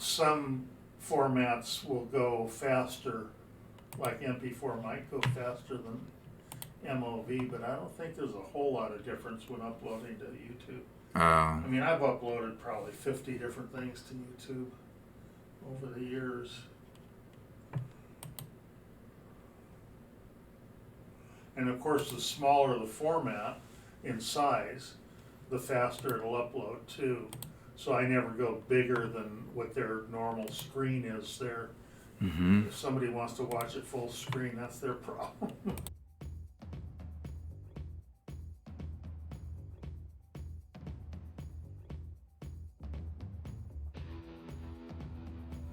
some formats will go faster, like MP4 might go faster than MOV, but I don't think there's a whole lot of difference when uploading to YouTube. I mean, I've uploaded probably 50 different things to YouTube over the years. And of course, the smaller the format in size, the faster it'll upload too. So I never go bigger than what their normal screen is there. If somebody wants to watch it full screen, that's their problem.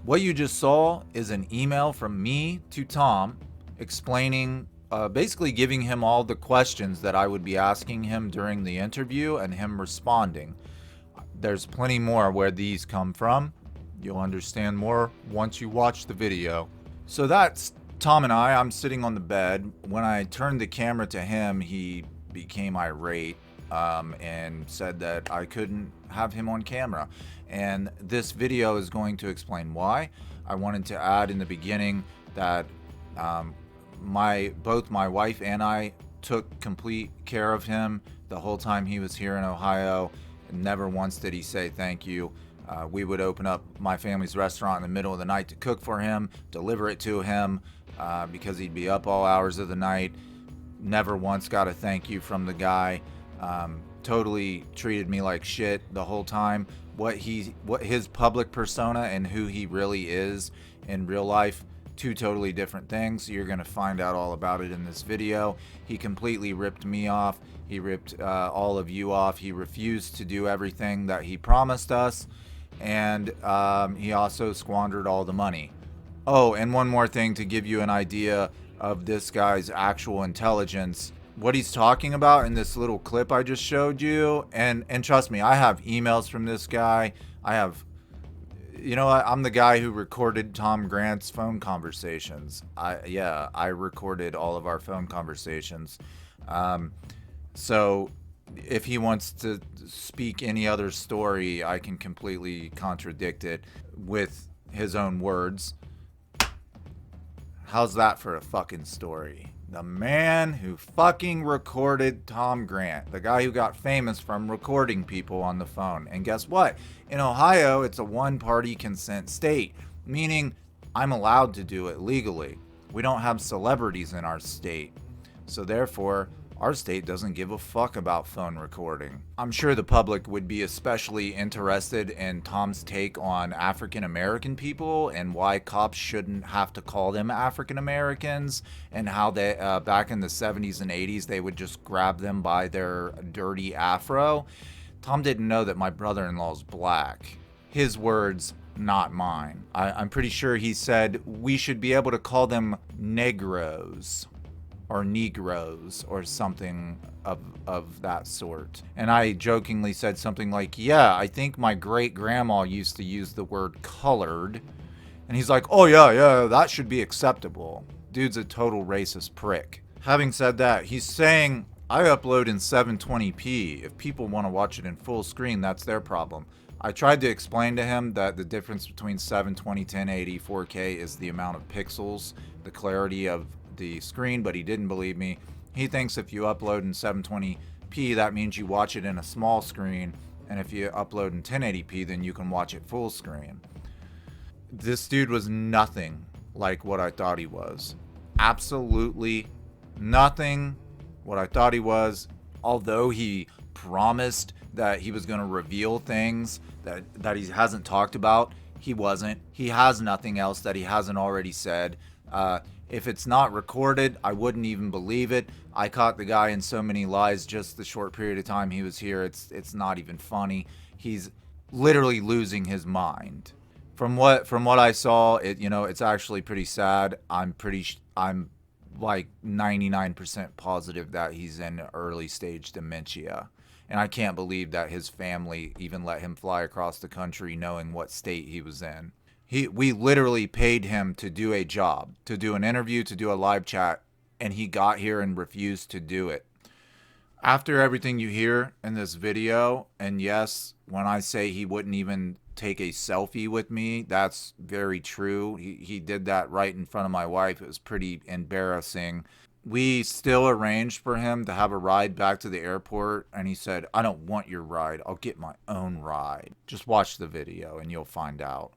What you just saw is an email from me to Tom explaining, basically giving him all the questions that I would be asking him during the interview and him responding. There's plenty more where these come from. You'll understand more once you watch the video. So that's Tom and I. I'm sitting on the bed. When I turned the camera to him, he became irate and said that I couldn't have him on camera. And this video is going to explain why. I wanted to add in the beginning that both my wife and I took complete care of him the whole time he was here in Ohio. Never once did he say thank you. We would open up my family's restaurant in the middle of the night to cook for him, deliver it to him, because he'd be up all hours of the night. Never once got a thank you from the guy. Totally treated me like shit the whole time. What his public persona and who he really is in real life, two totally different things. You're gonna find out all about it in this video. He completely ripped me off. He ripped all of you off. He refused to do everything that he promised us, and he also squandered all the money. Oh, and one more thing to give you an idea of this guy's actual intelligence. What he's talking about in this little clip I just showed you, and trust me, I have emails from this guy. I have, I'm the guy who recorded Tom Grant's phone conversations. I recorded all of our phone conversations. So if he wants to speak any other story, I can completely contradict it with his own words. How's that for a fucking story? The man who fucking recorded Tom Grant, the guy who got famous from recording people on the phone. And guess what? In Ohio, it's a one-party consent state, meaning I'm allowed to do it legally. We don't have celebrities in our state. So therefore, our state doesn't give a fuck about phone recording. I'm sure the public would be especially interested in Tom's take on African American people and why cops shouldn't have to call them African Americans, and how they back in the 70s and 80s they would just grab them by their dirty afro. Tom didn't know that my brother-in-law's black. His words, not mine. I'm pretty sure he said we should be able to call them negros or Negroes or something of that sort. And I jokingly said something like, yeah, I think my great grandma used to use the word colored. And he's like, oh yeah, that should be acceptable. Dude's a total racist prick. Having said that, he's saying I upload in 720p. If people want to watch it in full screen, that's their problem. I tried to explain to him that the difference between 720, 1080, 4K is the amount of pixels, the clarity of the screen, but he didn't believe me. He thinks if you upload in 720p, that means you watch it in a small screen, and if you upload in 1080p, then you can watch it full screen. This dude was nothing like what I thought he was. Absolutely nothing what I thought he was. Although he promised that he was going to reveal things that he hasn't talked about, he wasn't. He has nothing else that he hasn't already said. If it's not recorded, I wouldn't even believe it. I caught the guy in so many lies just the short period of time he was here. It's not even funny. He's literally losing his mind. From what I saw, it's actually pretty sad. I'm like 99% positive that he's in early stage dementia. And I can't believe that his family even let him fly across the country knowing what state he was in. We literally paid him to do a job, to do an interview, to do a live chat, and he got here and refused to do it. After everything you hear in this video, and yes, when I say he wouldn't even take a selfie with me. That's very true. He did that right in front of my wife. It was pretty embarrassing. We still arranged for him to have a ride back to the airport, and he said, I don't want your ride. I'll get my own ride. Just watch the video and you'll find out.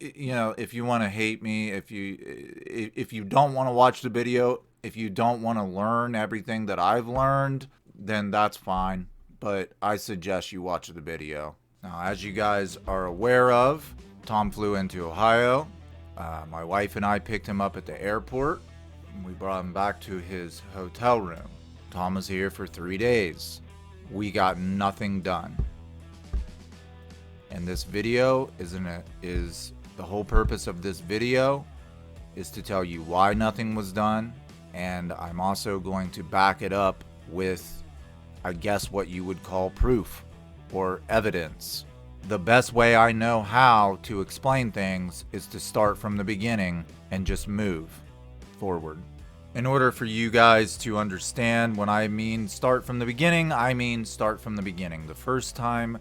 You know, if you want to hate me, if you don't want to watch the video, if you don't want to learn everything that I've learned, then that's fine. But I suggest you watch the video. Now, as you guys are aware of, Tom flew into Ohio. My wife and I picked him up at the airport. We brought him back to his hotel room. Tom was here for 3 days. We got nothing done. And this video is the whole purpose of this video is to tell you why nothing was done. And I'm also going to back it up with, I guess, what you would call proof or evidence. The best way I know how to explain things is to start from the beginning and just move forward. In order for you guys to understand, when I mean start from the beginning, I mean start from the beginning. The first time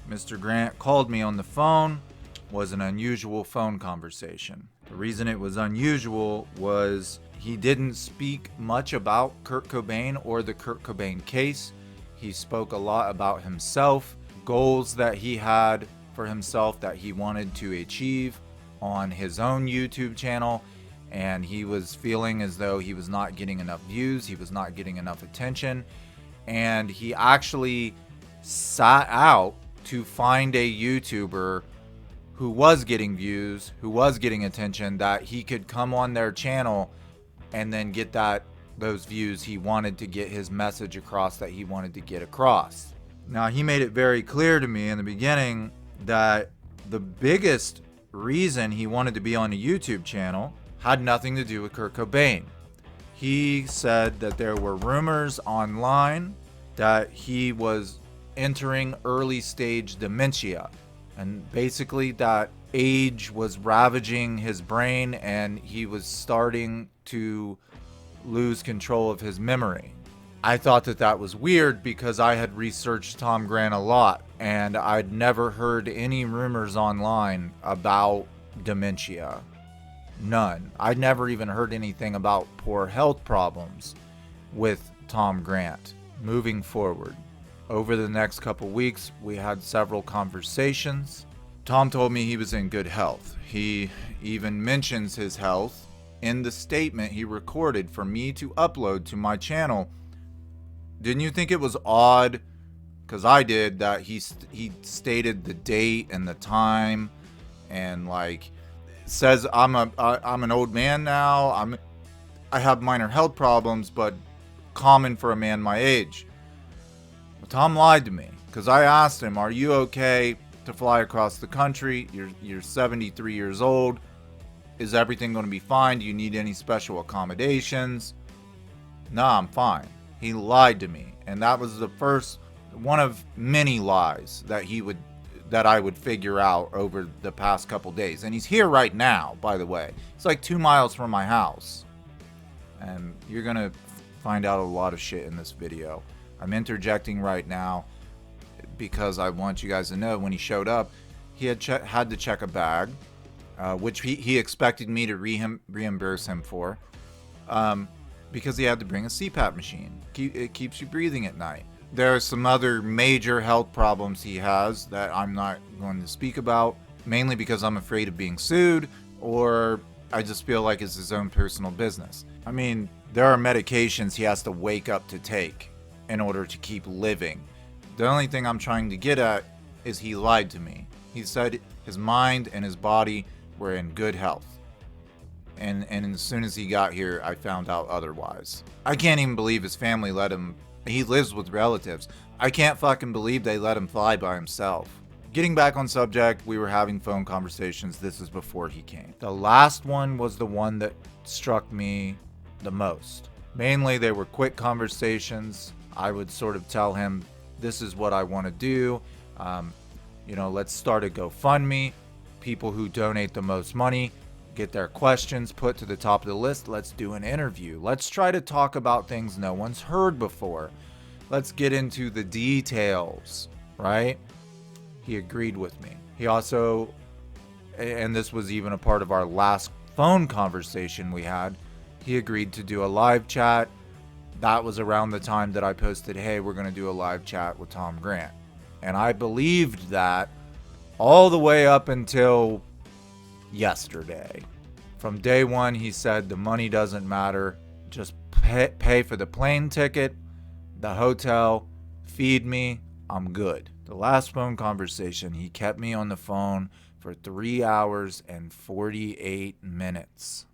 Mr. Grant called me on the phone was an unusual phone conversation. The reason it was unusual was he didn't speak much about Kurt Cobain or the Kurt Cobain case. He spoke a lot about himself, goals that he had for himself that he wanted to achieve on his own YouTube channel, and he was feeling as though he was not getting enough views, he was not getting enough attention, and he actually sat out to find a YouTuber who was getting views, who was getting attention, that he could come on their channel and then get those views he wanted to get his message across that he wanted to get across. Now, he made it very clear to me in the beginning that the biggest reason he wanted to be on a YouTube channel had nothing to do with Kurt Cobain. He said that there were rumors online that he was entering early stage dementia, and basically that age was ravaging his brain and he was starting to lose control of his memory. I thought that was weird because I had researched Tom Grant a lot and I'd never heard any rumors online about dementia. None. I'd never even heard anything about poor health problems with Tom Grant. Moving forward, over the next couple weeks, we had several conversations. Tom told me he was in good health. He even mentions his health in the statement he recorded for me to upload to my channel. Didn't you think it was odd? Because I did, that he stated the date and the time, and like says I'm an old man now. I have minor health problems, but common for a man my age. Well, Tom lied to me because I asked him, "Are you okay to fly across the country? You're 73 years old. Is everything going to be fine? Do you need any special accommodations?" "Nah, I'm fine." He lied to me, and that was the first one of many lies that I would figure out over the past couple days. And he's here right now, by the way. It's like 2 miles from my house. And you're going to find out a lot of shit in this video. I'm interjecting right now because I want you guys to know when he showed up, he had to check a bag, which he expected me to reimburse him for, because he had to bring a CPAP machine. It keeps you breathing at night. There are some other major health problems he has that I'm not going to speak about, mainly because I'm afraid of being sued, or I just feel like it's his own personal business. I mean, there are medications he has to wake up to take in order to keep living. The only thing I'm trying to get at is he lied to me. He said his mind and his body were in good health. And as soon as he got here, I found out otherwise. I can't even believe his family let him. He lives with relatives. I can't fucking believe they let him fly by himself. Getting back on subject, we were having phone conversations. This is before he came. The last one was the one that struck me the most. Mainly, they were quick conversations. I would sort of tell him, this is what I want to do. Let's start a GoFundMe. People who donate the most money get their questions put to the top of the list. Let's do an interview. Let's try to talk about things no one's heard before. Let's get into the details. right? He agreed with me. He also, and this was even a part of our last phone conversation we had, he agreed to do a live chat. That was around the time that I posted, hey, we're going to do a live chat with Tom Grant. And I believed that all the way up until yesterday. From day one, he said the money doesn't matter. Just pay for the plane ticket, the hotel, feed me, I'm good. The last phone conversation, he kept me on the phone for 3 hours and 48 minutes.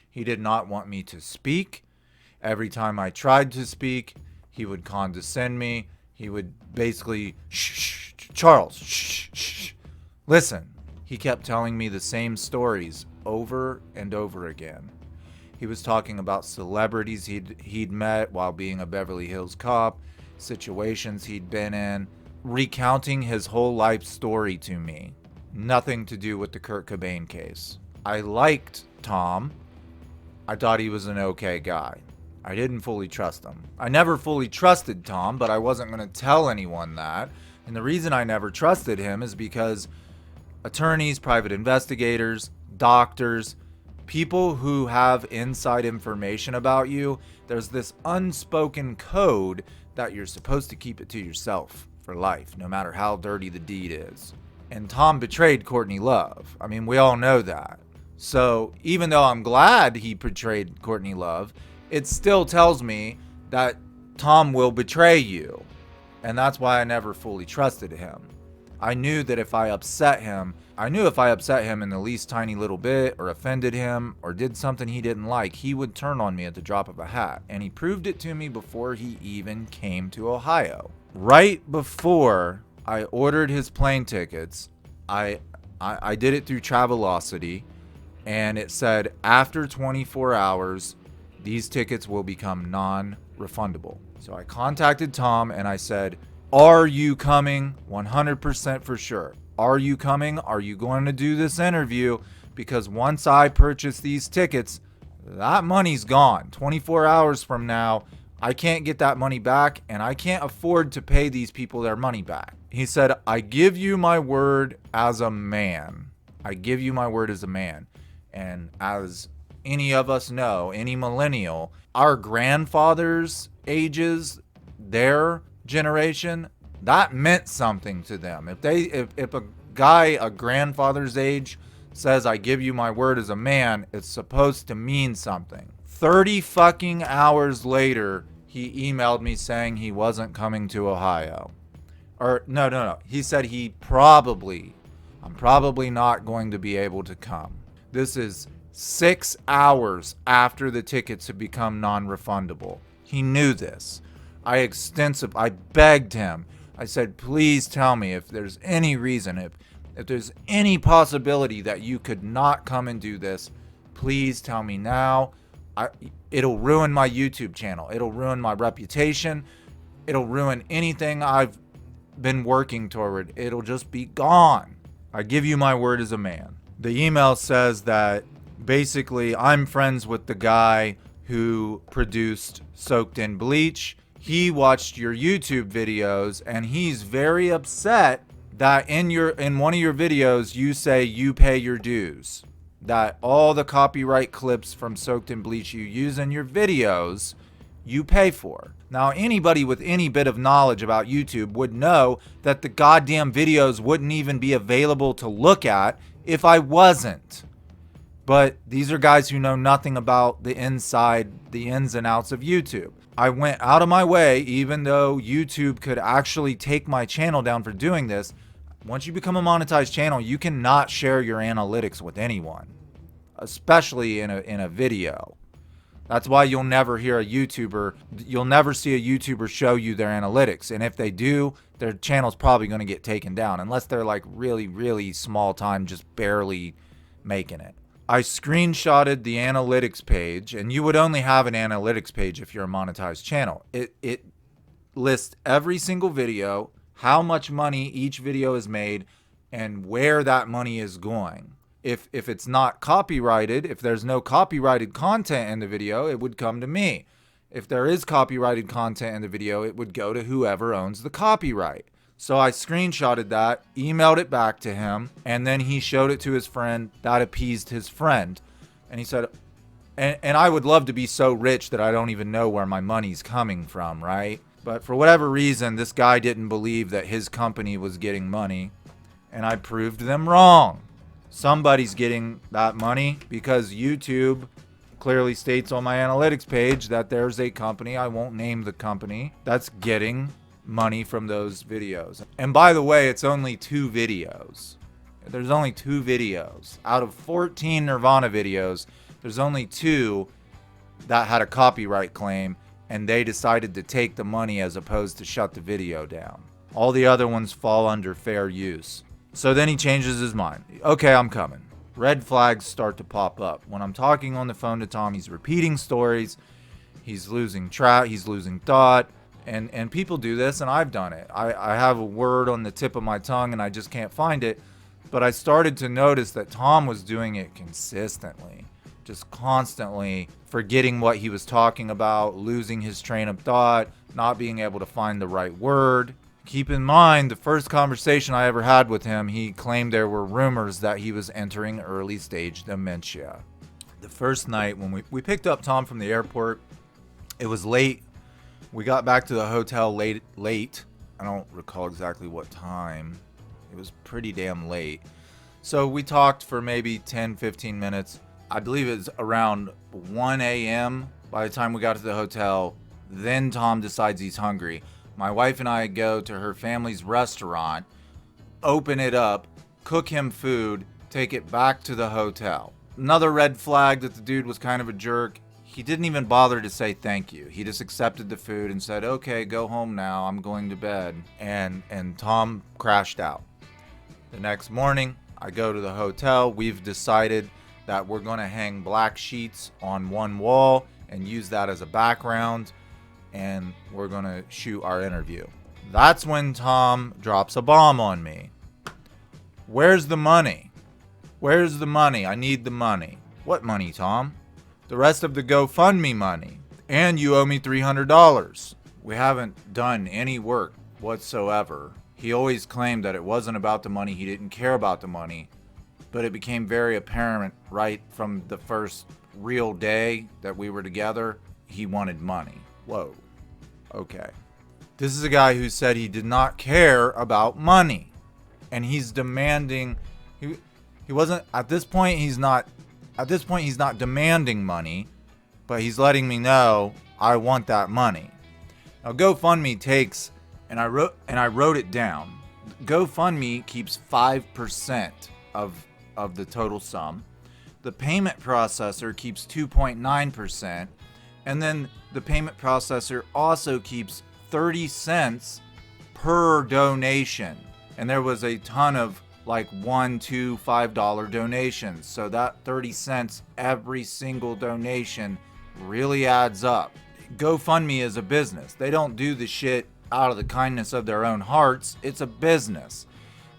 He did not want me to speak. Every time I tried to speak, he would condescend me. He would basically, shh, Charles, shh. Listen, he kept telling me the same stories over and over again. He was talking about celebrities he'd met while being a Beverly Hills cop, situations he'd been in, recounting his whole life story to me. Nothing to do with the Kurt Cobain case. I liked Tom. I thought he was an okay guy. I didn't fully trust him. I never fully trusted Tom, but I wasn't going to tell anyone that. And the reason I never trusted him is because attorneys, private investigators, doctors, people who have inside information about you, there's this unspoken code that you're supposed to keep it to yourself for life, no matter how dirty the deed is. And Tom betrayed Courtney Love. I mean, we all know that. So even though I'm glad he betrayed Courtney Love, it still tells me that Tom will betray you. And that's why I never fully trusted him. I knew that if I upset him in the least tiny little bit, or offended him, or did something he didn't like, he would turn on me at the drop of a hat. And he proved it to me before he even came to Ohio. Right before I ordered his plane tickets, I did it through Travelocity, and it said after 24 hours, these tickets will become non-refundable. So I contacted Tom and I said, are you coming? 100% for sure. Are you coming? Are you going to do this interview? Because once I purchase these tickets, that money's gone. 24 hours from now, I can't get that money back, and I can't afford to pay these people their money back. He said, I give you my word as a man. I give you my word as a man. And as any of us know, any millennial, our grandfathers' ages, their generation, that meant something to them. If a guy a grandfather's age says, I give you my word as a man, it's supposed to mean something. 30 fucking hours later, he emailed me saying he wasn't coming to Ohio. Or no. He said I'm probably not going to be able to come. This is 6 hours after the tickets have become non-refundable. He knew this. I begged him. I said, please tell me if there's any reason, if there's any possibility that you could not come and do this, please tell me now. It'll ruin my YouTube channel. It'll ruin my reputation. It'll ruin anything I've been working toward. It'll just be gone. I give you my word as a man. The email says that basically I'm friends with the guy who produced Soaked in Bleach. He watched your YouTube videos and he's very upset that in one of your videos you say you pay your dues. That all the copyright clips from Soaked in Bleach you use in your videos, you pay for. Now, anybody with any bit of knowledge about YouTube would know that the goddamn videos wouldn't even be available to look at if I wasn't. But these are guys who know nothing about the ins and outs of YouTube. I went out of my way, even though YouTube could actually take my channel down for doing this. Once you become a monetized channel, you cannot share your analytics with anyone, especially in a video. That's why you'll never see a YouTuber show you their analytics. And if they do, their channel's probably going to get taken down, unless they're like really, really small time, just barely making it. I screenshotted the analytics page, and you would only have an analytics page if you're a monetized channel. It lists every single video, how much money each video is made, and where that money is going. If it's not copyrighted, if there's no copyrighted content in the video, it would come to me. If there is copyrighted content in the video, it would go to whoever owns the copyright. So I screenshotted that, emailed it back to him, and then he showed it to his friend. That appeased his friend. And he said, and I would love to be so rich that I don't even know where my money's coming from, right? But for whatever reason, this guy didn't believe that his company was getting money, and I proved them wrong. Somebody's getting that money because YouTube clearly states on my analytics page that there's a company, I won't name the company, that's getting money from those videos. And by the way, it's only 2 videos. There's only 2 videos. Out of 14 Nirvana videos, there's only 2 that had a copyright claim, and they decided to take the money as opposed to shut the video down. All the other ones fall under fair use. So then he changes his mind. Okay, I'm coming. Red flags start to pop up. When I'm talking on the phone to Tom, he's repeating stories. He's losing track. He's losing thought. And people do this, and I've done it. I have a word on the tip of my tongue, and I just can't find it. But I started to notice that Tom was doing it consistently. Just constantly forgetting what he was talking about, losing his train of thought, not being able to find the right word. Keep in mind, the first conversation I ever had with him, he claimed there were rumors that he was entering early stage dementia. The first night when we picked up Tom from the airport, it was late. We got back to the hotel late. I don't recall exactly what time. It was pretty damn late. So we talked for maybe 10, 15 minutes. I believe it was around 1 a.m. by the time we got to the hotel. Then Tom decides he's hungry. My wife and I go to her family's restaurant, open it up, cook him food, take it back to the hotel. Another red flag that the dude was kind of a jerk. He didn't even bother to say thank you. He just accepted the food and said, okay, go home now. I'm going to bed. And Tom crashed out. The next morning, I go to the hotel. We've decided that we're going to hang black sheets on one wall and use that as a background. And we're going to shoot our interview. That's when Tom drops a bomb on me. Where's the money? Where's the money? I need the money. What money, Tom? The rest of the GoFundMe money. And you owe me $300. We haven't done any work whatsoever. He always claimed that it wasn't about the money. He didn't care about the money. But it became very apparent right from the first real day that we were together, he wanted money. Whoa. Okay. This is a guy who said he did not care about money. And he's demanding, he wasn't, at this point he's not demanding money, but he's letting me know I want that money. Now GoFundMe takes, and I wrote it down. GoFundMe keeps 5% of the total sum. The payment processor keeps 2.9%, and then the payment processor also keeps 30 cents per donation. And there was a ton of like $1, $2, $5 donations. So that 30 cents every single donation really adds up. GoFundMe is a business. They don't do the shit out of the kindness of their own hearts. It's a business.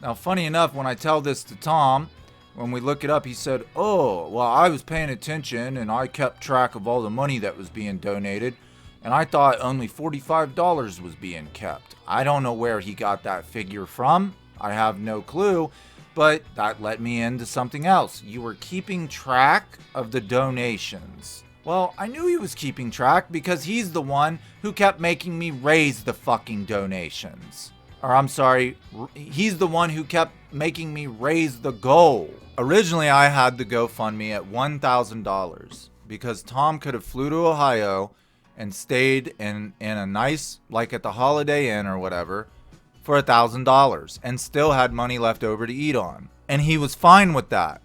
Now, funny enough, when I tell this to Tom, when we look it up, he said, oh, well, I was paying attention and I kept track of all the money that was being donated. And I thought only $45 was being kept. I don't know where he got that figure from. I have no clue, but that led me into something else. You were keeping track of the donations. Well, I knew he was keeping track because he's the one who kept making me raise the fucking donations. Or I'm sorry, he's the one who kept making me raise the goal. Originally, I had the GoFundMe at $1,000 because Tom could have flew to Ohio and stayed in a nice, like at the Holiday Inn or whatever, for $1,000 and still had money left over to eat on. And he was fine with that.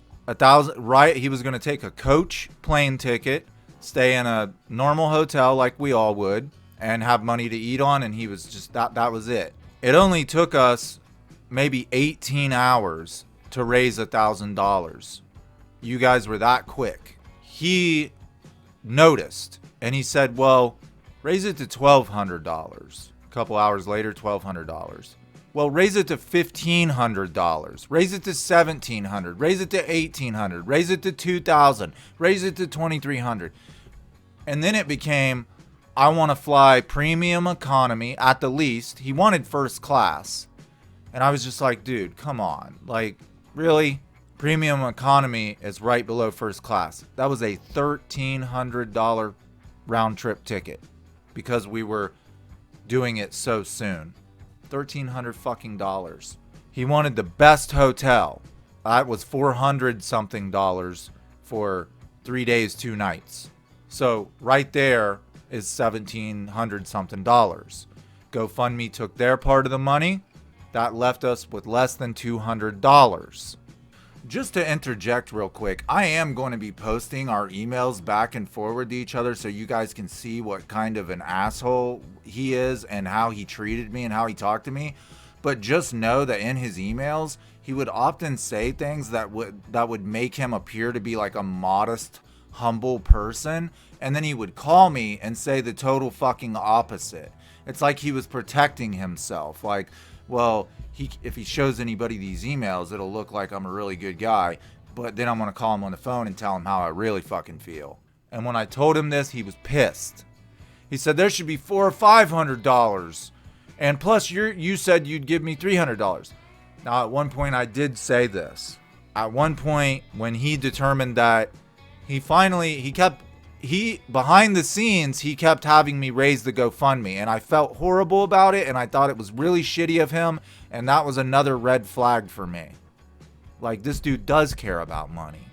Right? He was going to take a coach plane ticket, stay in a normal hotel like we all would, and have money to eat on. And he was just, that was it. It only took us maybe 18 hours to raise $1,000. You guys were that quick. He noticed and he said, well, raise it to $1,200. A couple hours later, $1,200. Well, raise it to $1,500. Raise it to $1,700. Raise it to $1,800. Raise it to $2,000. Raise it to $2,300. And then it became, I want to fly premium economy at the least. He wanted first class. And I was just like, dude, come on. Like, really? Premium economy is right below first class. That was a $1,300 round trip ticket because we were doing it so soon. $1,300 fucking dollars. He wanted the best hotel. That was $400 something dollars for 3 days, 2 nights. So right there is $1,700 something dollars. GoFundMe took their part of the money. That left us with less than $200. Just to interject real quick, I am going to be posting our emails back and forward to each other so you guys can see what kind of an asshole he is and how he treated me and how he talked to me. But just know that in his emails, he would often say things that would make him appear to be like a modest, humble person. And then he would call me and say the total fucking opposite. It's like he was protecting himself. Like, well, if he shows anybody these emails, it'll look like I'm a really good guy. But then I'm going to call him on the phone and tell him how I really fucking feel. And when I told him this, he was pissed. He said, there should be $400 or $500. And plus, you said you'd give me $300. Now, at one point, I did say this. At one point, when he determined that behind the scenes, he kept having me raise the GoFundMe. And I felt horrible about it. And I thought it was really shitty of him. And that was another red flag for me. Like, this dude does care about money,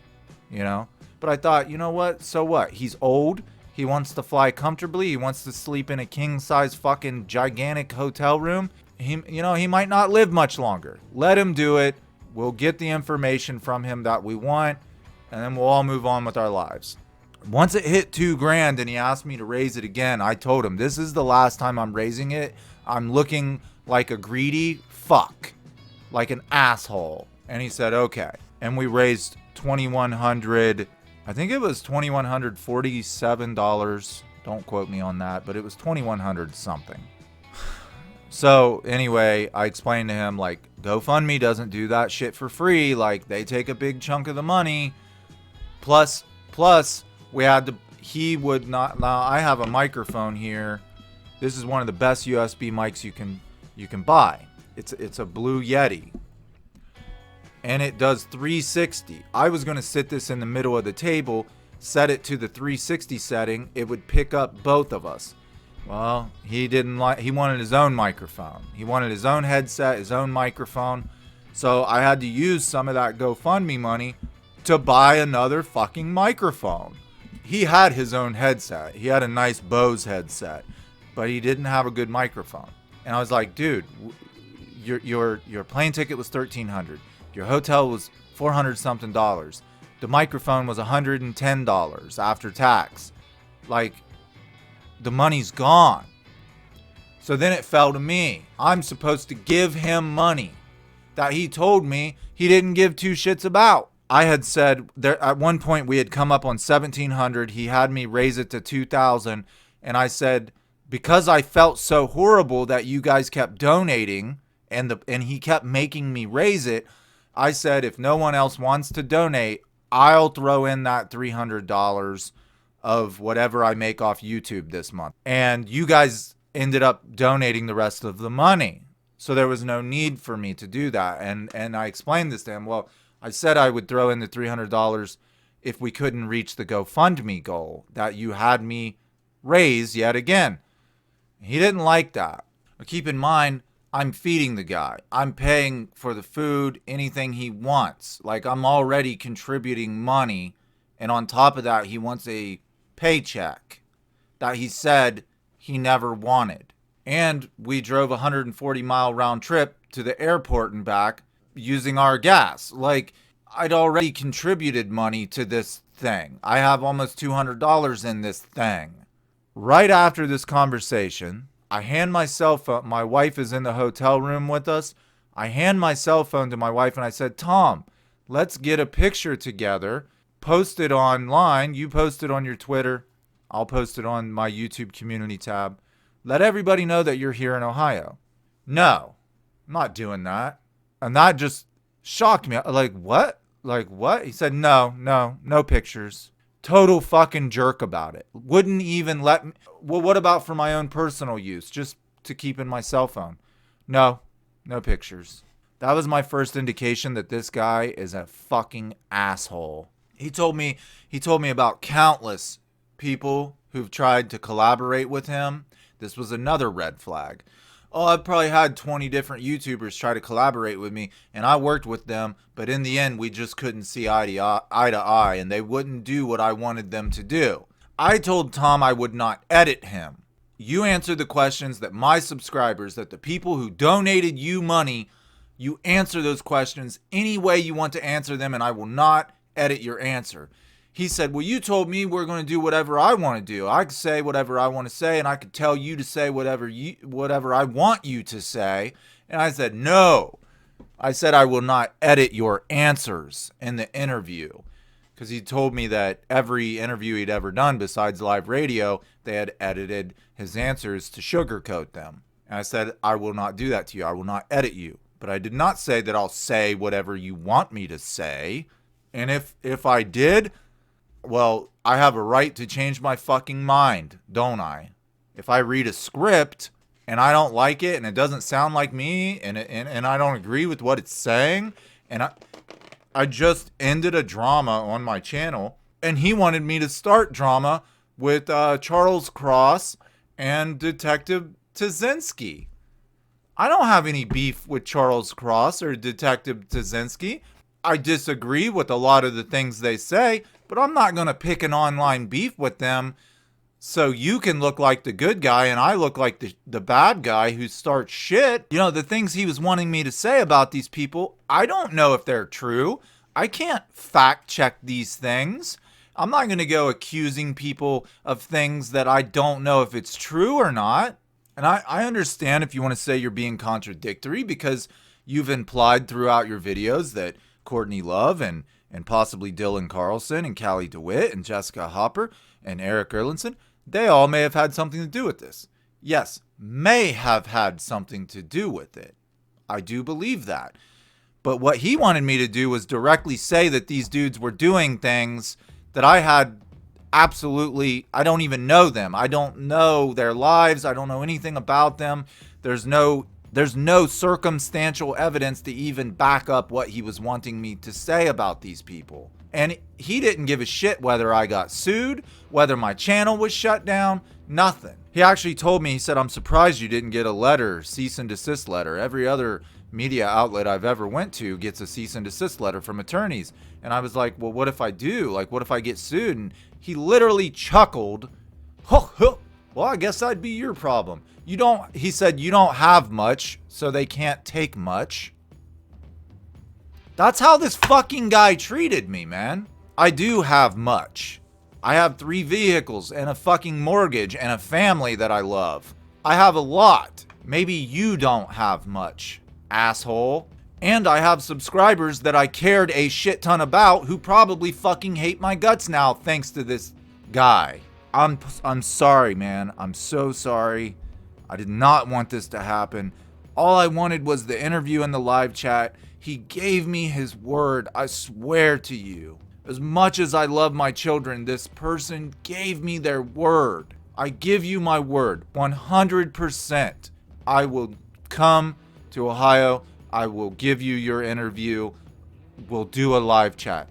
you know? But I thought, you know what? So what? He's old. He wants to fly comfortably. He wants to sleep in a king-size fucking gigantic hotel room. He might not live much longer. Let him do it. We'll get the information from him that we want. And then we'll all move on with our lives. Once it hit $2,000 and he asked me to raise it again, I told him, this is the last time I'm raising it. I'm looking like a greedy fuck. Like an asshole. And he said, okay. And we raised $2,100. I think it was $2,147. Don't quote me on that, but it was $2,100 something. So anyway, I explained to him, like, GoFundMe doesn't do that shit for free. Like, they take a big chunk of the money. Plus, we had to, he would not, now I have a microphone here. This is one of the best USB mics you can buy. It's a Blue Yeti. And it does 360. I was going to sit this in the middle of the table, set it to the 360 setting. It would pick up both of us. Well, he wanted his own microphone. He wanted his own headset, his own microphone. So I had to use some of that GoFundMe money to buy another fucking microphone. He had his own headset. He had a nice Bose headset, but he didn't have a good microphone. And I was like, dude, your plane ticket was $1,300. Your hotel was $400 something dollars. The microphone was $110 after tax. Like, the money's gone. So then it fell to me. I'm supposed to give him money that he told me he didn't give two shits about. I had said there at one point we had come up on $1,700. He had me raise it to $2,000, and I said, because I felt so horrible that you guys kept donating and he kept making me raise it, I said, if no one else wants to donate, I'll throw in that $300 of whatever I make off YouTube this month. And you guys ended up donating the rest of the money. So there was no need for me to do that. And I explained this to him. Well, I said I would throw in the $300 if we couldn't reach the GoFundMe goal that you had me raise yet again. He didn't like that. But keep in mind, I'm feeding the guy. I'm paying for the food, anything he wants. Like, I'm already contributing money. And on top of that, he wants a paycheck that he said he never wanted. And we drove a 140-mile round trip to the airport and back using our gas. Like, I'd already contributed money to this thing. I have almost $200 in this thing. Right after this conversation, I hand my cell phone. My wife is in the hotel room with us. I hand my cell phone to my wife and I said, Tom, let's get a picture together. Post it online. You post it on your Twitter. I'll post it on my YouTube community tab. Let everybody know that you're here in Ohio. No, I'm not doing that. And that just shocked me. Like, what? Like, what? He said, no pictures. Total fucking jerk about it. Wouldn't even let me. Well, what about for my own personal use? Just to keep in my cell phone? No pictures. That was my first indication that this guy is a fucking asshole. He told me about countless people who've tried to collaborate with him. This was another red flag. Oh, I've probably had 20 different YouTubers try to collaborate with me, and I worked with them, but in the end, we just couldn't see eye to eye, and they wouldn't do what I wanted them to do. I told Tom I would not edit him. You answer the questions that my subscribers, that the people who donated you money, you answer those questions any way you want to answer them, and I will not edit your answer. He said, well, you told me we're going to do whatever I want to do. I could say whatever I want to say, and I could tell you to say whatever I want you to say. And I said, no. I said I will not edit your answers in the interview. Because he told me that every interview he'd ever done besides live radio, they had edited his answers to sugarcoat them. And I said, I will not do that to you. I will not edit you. But I did not say that I'll say whatever you want me to say. And if I did, well, I have a right to change my fucking mind, don't I? If I read a script and I don't like it and it doesn't sound like me and I don't agree with what it's saying, and I just ended a drama on my channel, and he wanted me to start drama with Charles Cross and Detective Tazinski. I don't have any beef with Charles Cross or Detective Tazinski. I disagree with a lot of the things they say, but I'm not going to pick an online beef with them so you can look like the good guy and I look like the bad guy who starts shit. You know, the things he was wanting me to say about these people, I don't know if they're true. I can't fact check these things. I'm not going to go accusing people of things that I don't know if it's true or not. And I understand if you want to say you're being contradictory because you've implied throughout your videos that Courtney Love and possibly Dylan Carlson and Callie DeWitt and Jessica Hopper and Eric Erlandson, they all may have had something to do with this. Yes, may have had something to do with it. I do believe that. But what he wanted me to do was directly say that these dudes were doing things that I had absolutely, I don't even know them. I don't know their lives. I don't know anything about them. There's no circumstantial evidence to even back up what he was wanting me to say about these people. And he didn't give a shit whether I got sued, whether my channel was shut down, nothing. He actually told me, he said, I'm surprised you didn't get a letter, cease and desist letter. Every other media outlet I've ever went to gets a cease and desist letter from attorneys. And I was like, well, what if I do? Like, what if I get sued? And he literally chuckled. Well, I guess that'd be your problem. He said, you don't have much, so they can't take much. That's how this fucking guy treated me, man. I do have much. I have 3 vehicles and a fucking mortgage and a family that I love. I have a lot. Maybe you don't have much, asshole. And I have subscribers that I cared a shit ton about who probably fucking hate my guts now thanks to this guy. I'm sorry, man. I'm so sorry. I did not want this to happen. All I wanted was the interview and the live chat. He gave me his word. I swear to you. As much as I love my children, this person gave me their word. I give you my word. 100%. I will come to Ohio. I will give you your interview. We'll do a live chat.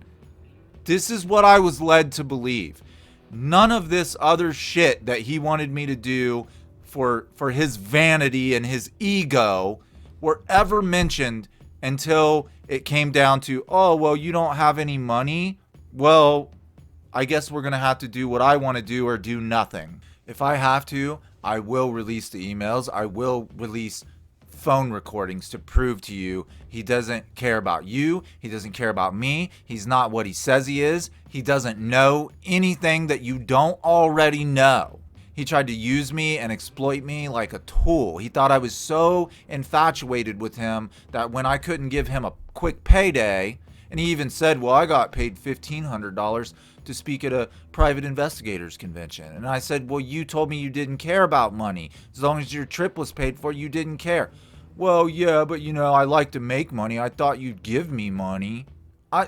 This is what I was led to believe. None of this other shit that he wanted me to do for his vanity and his ego were ever mentioned until it came down to, oh, well, you don't have any money. Well, I guess we're going to have to do what I want to do or do nothing. If I have to, I will release the emails. I will release phone recordings to prove to you he doesn't care about you. He doesn't care about me. He's not what he says he is. He doesn't know anything that you don't already know. He tried to use me and exploit me like a tool. He thought I was so infatuated with him that when I couldn't give him a quick payday, and he even said, well, I got paid $1,500 to speak at a private investigators convention. And I said, well, you told me you didn't care about money. As long as your trip was paid for, you didn't care. Well, yeah, but I like to make money. I thought you'd give me money.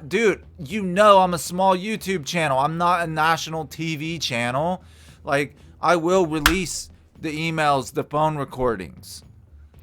Dude, I'm a small YouTube channel. I'm not a national TV channel. Like, I will release the emails, the phone recordings.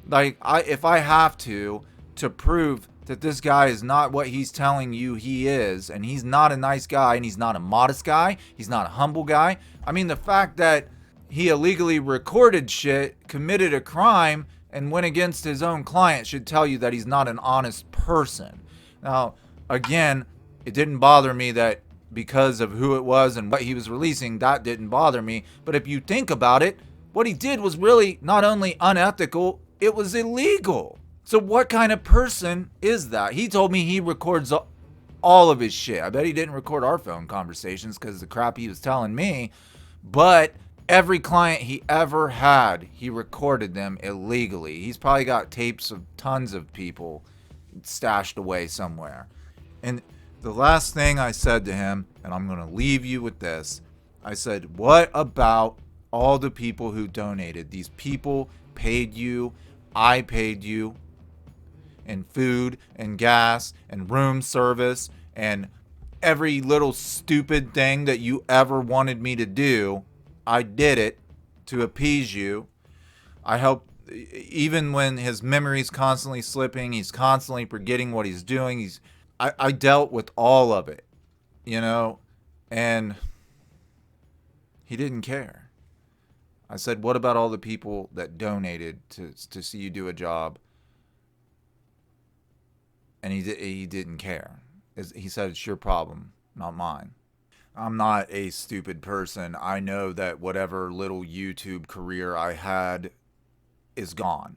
Like, if I have to, to prove that this guy is not what he's telling you he is, and he's not a nice guy, and he's not a modest guy, he's not a humble guy. I mean, the fact that he illegally recorded shit, committed a crime, and went against his own client should tell you that he's not an honest person. Now, again, it didn't bother me that because of who it was and what he was releasing, that didn't bother me. But if you think about it, what he did was really not only unethical, it was illegal. So what kind of person is that? He told me he records all of his shit. I bet he didn't record our phone conversations because the crap he was telling me. But every client he ever had, he recorded them illegally. He's probably got tapes of tons of people stashed away somewhere. And the last thing I said to him, and I'm going to leave you with this, I said, what about all the people who donated? These people paid you, I paid you, and food and gas and room service and every little stupid thing that you ever wanted me to do. I did it to appease you. I helped, even when his memory's constantly slipping, he's constantly forgetting what he's doing. I dealt with all of it, you know, and he didn't care. I said, what about all the people that donated to see you do a job? And he didn't care. He said, it's your problem, not mine. I'm not a stupid person. I know that whatever little YouTube career I had is gone.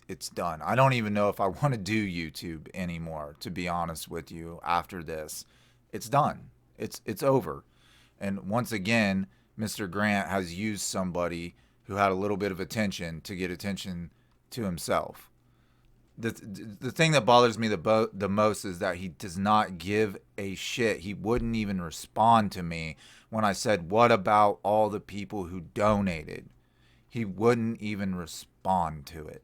It's done. I don't even know if I want to do YouTube anymore, to be honest with you, after this. It's done. It's over. And once again, Mr. Grant has used somebody who had a little bit of attention to get attention to himself. The thing that bothers me the most is that he does not give a shit. He wouldn't even respond to me when I said, what about all the people who donated? He wouldn't even respond to it.